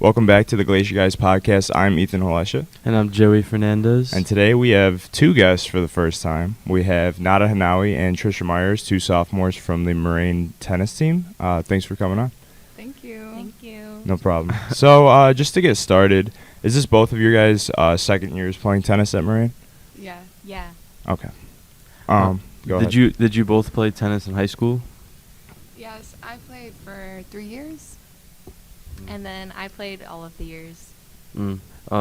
Welcome back to the Glacier Guys podcast. I'm Ethan Holesha. And I'm Joey Fernandez. And today we have two guests for the first time. We have Nada Hinnawi and Trisha Meyers, two sophomores from the Moraine tennis team. Thanks for coming on. Thank you. Thank you. No problem. So just to get started, is this both of your guys' second years playing tennis at Moraine? Yeah. Yeah. Okay. Go ahead. Did you both play tennis in high school? Yes, I played for 3 years. And then I played all of the years.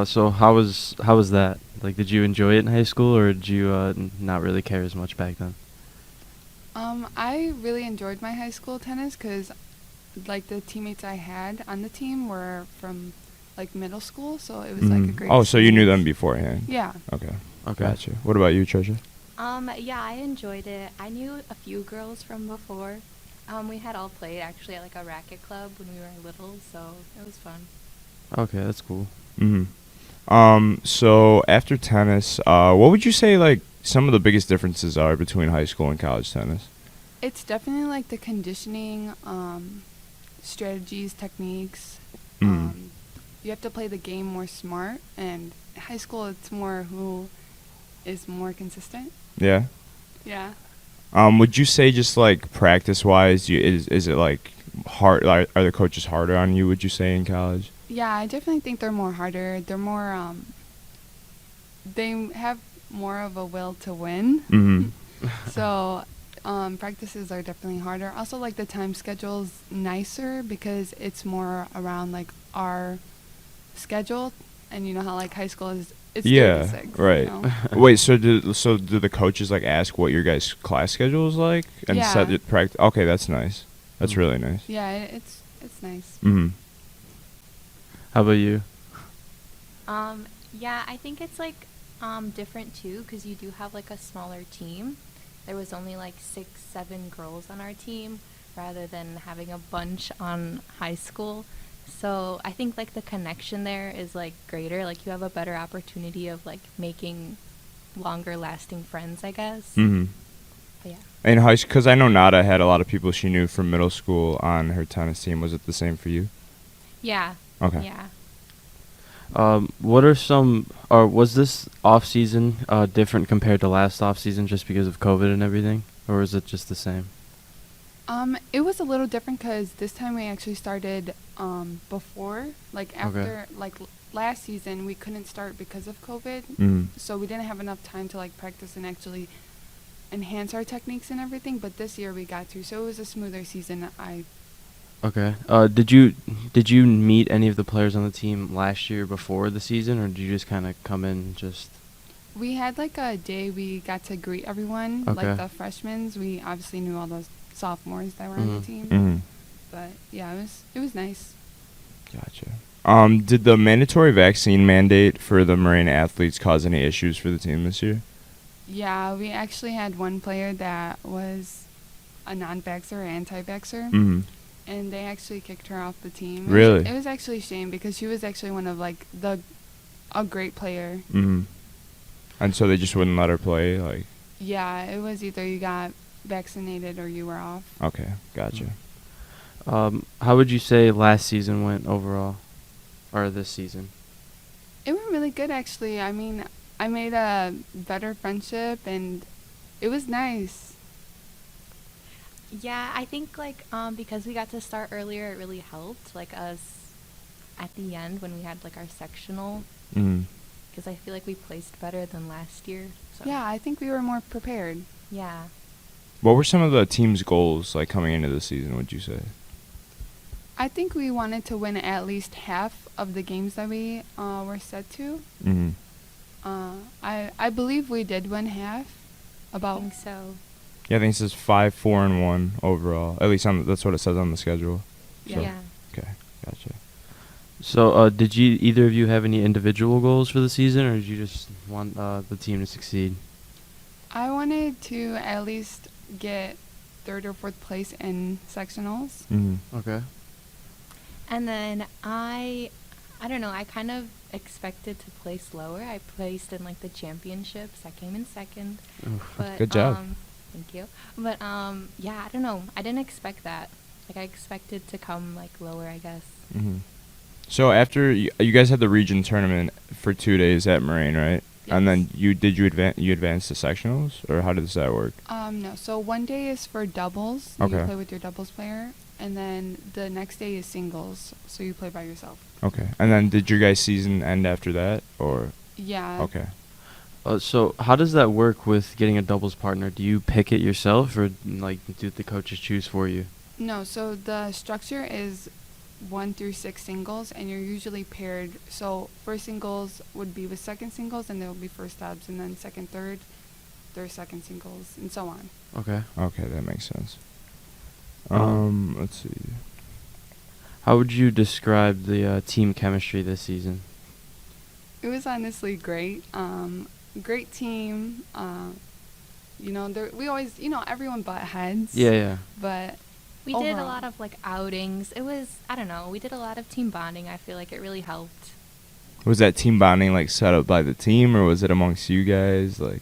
So how was that? Like, did you enjoy it in high school, or did you not really care as much back then? I really enjoyed my high school tennis because, like, the teammates I had on the team were from, like, middle school, so it was, like, a great Oh, so you knew them experience. beforehand? Yeah. Okay. Okay. Gotcha. What about you, Trisha? Yeah, I enjoyed it. I knew a few girls from before. We had all played actually at like a racket club when we were little, so it was fun. Okay, that's cool. So after tennis, what would you say like some of the biggest differences are between high school and college tennis? It's definitely, like, the conditioning, strategies, techniques. You have to play the game more smart, and high school it's more who is more consistent. Yeah. Yeah. Would you say just like practice-wise, is it like hard? Are the coaches harder on you? Would you say in college? Yeah, I definitely think they're more harder. They're more, they have more of a will to win. So, practices are definitely harder. Also, like, the time schedule's nicer because it's more around, like, our schedule. And you know how, like, high school is, it's 3 to 6. Right. You know? Wait, so do the coaches like ask what your guys' class schedule is like and Yeah. set it practice? Okay, that's nice. That's really nice. Yeah, it's nice. How about you? Yeah, I think it's like different too because you do have like a smaller team. There was only like 6-7 girls on our team rather than having a bunch on high school. So I think like the connection there is like greater. Like you have a better opportunity of like making longer lasting friends, I guess. But yeah. In high school, because I know Nada had a lot of people she knew from middle school on her tennis team. Was it the same for you? Yeah. Okay. Yeah. What are some, or was this off season different compared to last off season just because of COVID and everything, or is it just the same? It was a little different because this time we actually started before, like after, like last season we couldn't start because of COVID, so we didn't have enough time to like practice and actually enhance our techniques and everything. But this year we got to, so it was a smoother season. Okay. Did you meet any of the players on the team last year before the season, or did you just kind of come in just? We had like a day we got to greet everyone, Okay. like the freshmen. We obviously knew all those sophomores that were on the team, but yeah, it was nice. Gotcha. Did the mandatory vaccine mandate for the Moraine athletes cause any issues for the team this year? Yeah, we actually had one player that was a non-vaxxer or anti-vaxxer, and they actually kicked her off the team. Really? It was actually a shame because she was actually one of like a great player. And so they just wouldn't let her play, like. Yeah, it was either you got vaccinated or you were off. Okay, gotcha. How would you say last season went overall, or this season? It went really good, actually. I mean, I made a better friendship, and it was nice. Yeah, I think like because we got to start earlier, it really helped. Like us at the end when we had like our sectional, because I feel like we placed better than last year. So. Yeah, I think we were more prepared. Yeah. What were some of the team's goals like coming into the season? Would you say? I think we wanted to win at least half of the games that we were set to. I believe we did win half. I think so. Yeah, I think it says 5-4-1 overall. At least that's what it says on the schedule. Yeah. Yeah. Okay, gotcha. So, did you either of you have any individual goals for the season, or did you just want the team to succeed? I wanted to at least get 3rd or 4th place in sectionals. Okay. And then I don't know, I kind of expected to place lower. I placed in like the championships. I came in 2nd. But Good job. Thank you. But yeah, I don't know. I didn't expect that. Like I expected to come like lower, I guess. So after you guys had the region tournament for 2 days at Moraine, right? And then you advance to sectionals, or how does that work? No. So one day is for doubles. Okay. You play with your doubles player, and then the next day is singles. So you play by yourself. Okay. And then did your guys' season end after that, or? Yeah. Okay. So how does that work with getting a doubles partner? Do you pick it yourself, or like do the coaches choose for you? No. So the structure is 1 through 6 singles, and you're usually paired. So first singles would be with second singles, and there will be first dubs, and then second, third second singles, and so on. Okay. Okay, that makes sense. Let's see. How would you describe the team chemistry this season? It was honestly great. Great team. We always, everyone butt heads. Yeah. But We did a overall. lot of like outings. It was, I don't know, we did a lot of team bonding. I feel like it really helped. Was that team bonding like set up by the team, or was it amongst you guys? Like,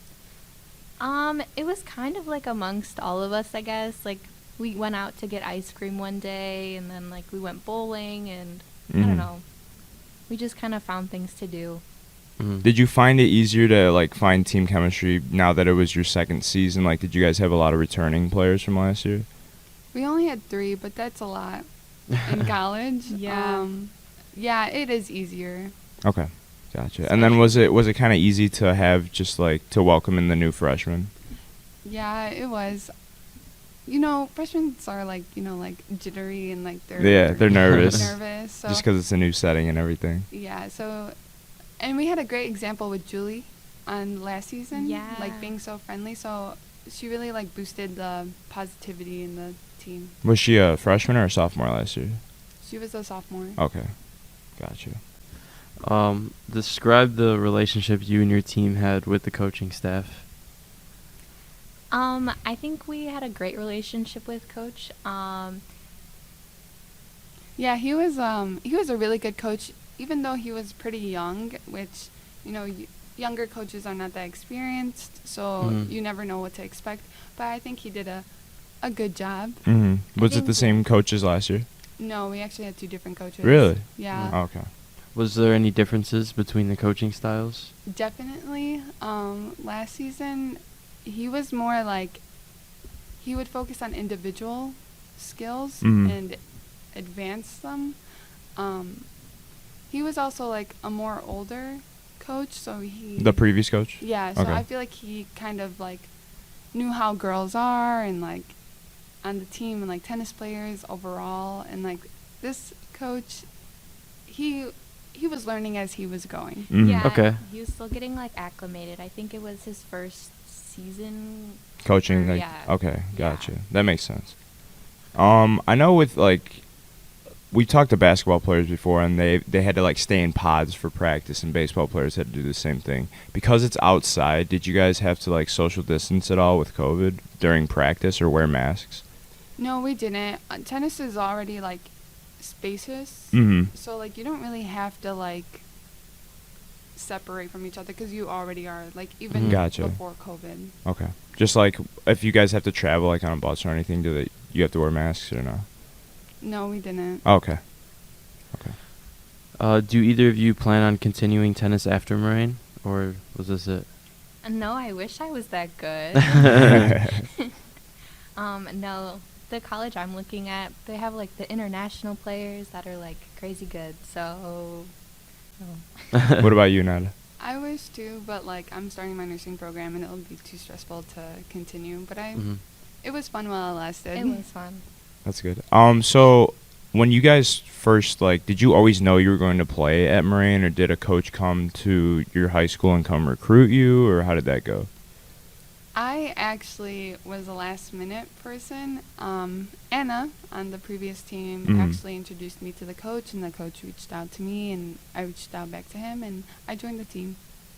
It was kind of like amongst all of us, I guess. Like we went out to get ice cream one day, and then like we went bowling, and I Mhm. don't know. We just kind of found things to do. Mm-hmm. did you find it easier to like find team chemistry now that it was your second season? Like, did you guys have a lot of returning players from last year? We only had 3, but that's a lot in college. Yeah. Yeah, it is easier. Okay, gotcha. And then was it kind of easy to have just like to welcome in the new freshmen? Yeah, it was. Freshmen are like, like jittery and like they're nervous. nervous. So Just because it's a new setting and everything. yeah, and we had a great example with Julie on last season. Yeah. Like being so friendly. So she really like boosted the positivity in the team. Was she a freshman or a sophomore last year? She was a sophomore. Okay, gotcha. Describe the relationship you and your team had with the coaching staff. I think we had a great relationship with Coach. Yeah, he was a really good coach, even though he was pretty young, which, younger coaches are not that experienced, so Mhm. you never know what to expect. But I think he did a good job. Mm-hmm. Was it think- the same coach as last year? No, we actually had 2 different coaches. Really? Yeah, Okay. Was there any differences between the coaching styles? definitely. Last season, he was more like, he would focus on individual skills Mhm. and advance them. He was also like a more older coach, so he... The previous coach? Yeah, so Okay. I feel like he kind of like knew how girls are and like on the team and like tennis players overall, and like this coach, he was learning as he was going. Mhm. Yeah, Okay. he was still getting like acclimated. I think it was his first season. Coaching, or- like, yeah. okay, Yeah. gotcha. That makes sense. I know with like, we talked to basketball players before, and they had to like stay in pods for practice, and baseball players had to do the same thing. Because it's outside, did you guys have to like social distance at all with COVID during practice or wear masks? No, we didn't. Tennis is already like spacious, Mm-hmm. so like you don't really have to like separate from each other because you already are, like even Gotcha. before COVID. Okay. Just like if you guys have to travel like on a bus or anything, you have to wear masks or no? No, we didn't. Okay. Do either of you plan on continuing tennis after Moraine, or was this it? No, I wish I was that good. No, the college I'm looking at, they have like the international players that are like crazy good. So, What about you, Nada? I wish to, but like I'm starting my nursing program and it'll be too stressful to continue. But Mhm. it was fun while it lasted. it was fun. That's good. So when you guys first, like, did you always know you were going to play at Moraine, or did a coach come to your high school and come recruit you, or how did that go? I actually was a last minute person. Anna on the previous team Mhm. actually introduced me to the coach, and the coach reached out to me, and I reached out back to him, and I joined the team.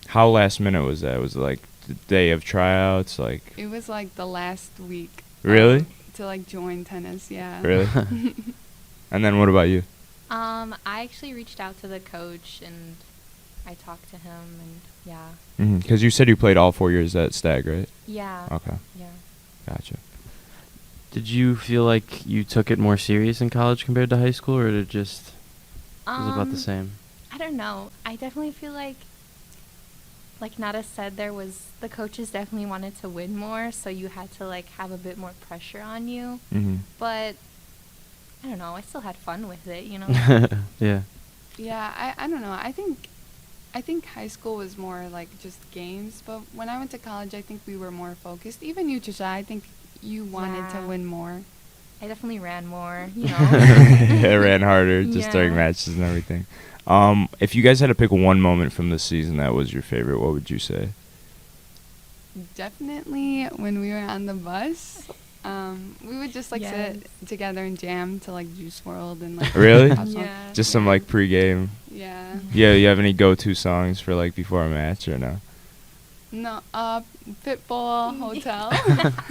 How last minute was that? Was it like the day of tryouts? Like, It was like the last week. Really? To like join tennis, yeah. really? And then what about you? I actually reached out to the coach and I talked to him, and yeah. Because you said you played all 4 years at Stag, right? Yeah. Okay, Yeah. gotcha. Did you feel like you took it more serious in college compared to high school, or did it just... Was it about the same? I don't know. I definitely feel like Nada said, the coaches definitely wanted to win more, so you had to like have a bit more pressure on you. Mm-hmm. But I don't know. I still had fun with it, you know. Yeah. Yeah, I don't know. I think high school was more like just games, but when I went to college, I think we were more focused. Even you, Trisha, I think you wanted to Yeah. win more. I definitely ran more, you know. It ran harder just during Yeah. matches and everything. If you guys had to pick one moment from this season that was your favorite, what would you say? Definitely when we were on the bus, we would just like Yes. sit together and jam to like Juice World and like Really? Pop Smoke. Yeah. Just some like pregame. Yeah. Yeah, you have any go-to songs for like before a match or no? No, Pitbull Hotel.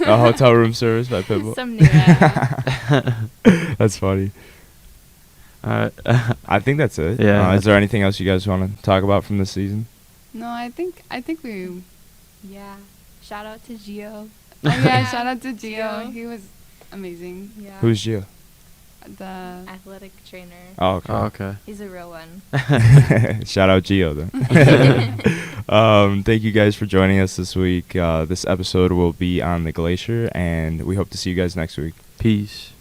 A hotel room service by Pitbull. Some new. Yeah. That's funny. I think that's it. Yeah. Is there anything else you guys want to talk about from this season? No, I think we. Yeah. Shout out to Gio. Oh yeah, Yeah, shout out to Gio. Gio. He was amazing. Yeah. Who's Gio? The athletic trainer? Oh, okay. Oh, okay. He's a real one. Shout out Gio then. Thank you guys for joining us this week. This episode will be on the Glacier, and we hope to see you guys next week. Peace.